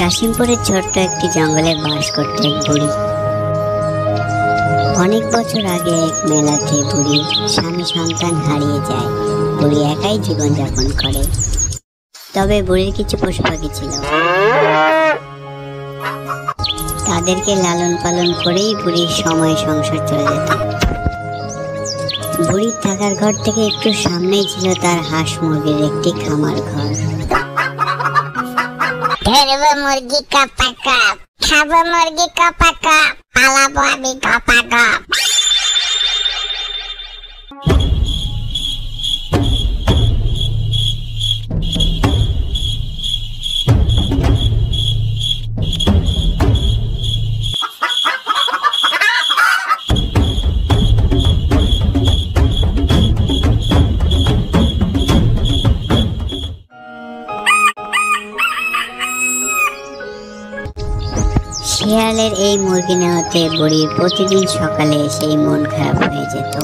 কাশিমপুরের ছোট্ট একটি জঙ্গলে বাস করত এক বুড়ি। অনেক বছর আগে এক মেলাতে বুড়ির স্বামী সন্তান হারিয়ে যায়। বুড়ি একাই জীবনযাপন করে। তবে বুড়ির কিছু পশু পাখি ছিল। তাদেরকে লালন পালন করেই বুড়ির সময় সংসার চলে যেত। বুড়ির থাকার ঘর থেকে একটু সামনেই ছিল তার হাঁস মুরগির একটি খামার ঘর। ধরবো মুরগি কপা কপ, খাবো মুরগি কপা কপ, পালাবো আমি কপা কপ। শিয়ালের এই মুরগি নেওয়াতে বুড়ির প্রতিদিন সকালে সেই মন খারাপ হয়ে যেত।